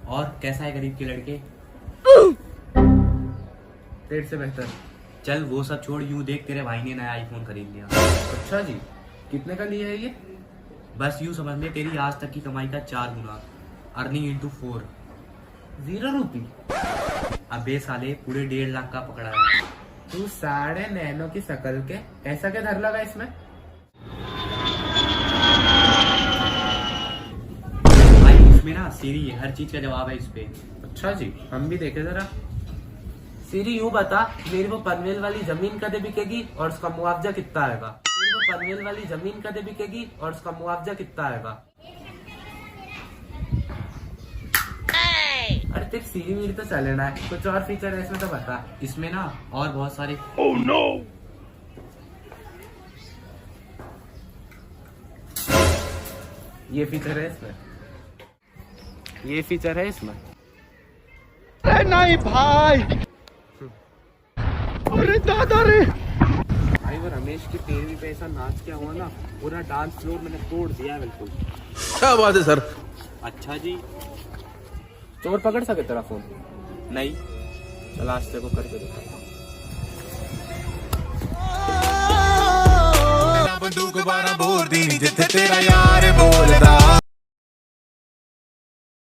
और कैसा है गरीब के लड़के? पेट से बेहतर। चल वो सब छोड़, यूं देख तेरे भाई ने नया आईफोन खरीद लिया। अच्छा जी, कितने का लिया है ये? बस यूं समझ ले तेरी आज तक की कमाई का 4 गुना। Earning into 4। 0 रुपये? अबे साले पूरे 1.5 लाख का पकड़ा है। तू 9.5 की शकल के ऐसा क्या धर लगा इसमें? भाई इसमें ना सीरी है, हर चीज का जवाब है इस पे। अच्छा जी, हम भी देखे जरा। सीरी यूं बता, मेरी वो पनवेल वाली जमीन कदे बिकेगी और उसका मुआवजा कितना आएगा? मेरी वो पनवेल वाली जमीन कदे बिकेगी और उसका मुआवजा कितना आएगा? अरे तेरी सीरी मीरी तो चलेना है, कुछ और फीचर है इसमें तो बता। इसमें ना और बहुत सारे ये फीचर है इसमें, ये फीचर है इसमें। अरे नहीं भाई, अरे दादा रे। भाई वो रमेश की 13वीं पे ऐसा नाच क्या हुआ ना, पूरा डांस फ्लोर मैंने तोड़ दिया बिल्कुल। क्या बात है सर। अच्छा जी। चोर पकड़ सके तेरा फोन? नहीं। चल आज तेरे को करके दिखा। बंदूक 12 बोर दी जिथे तेरा यार बोलदा।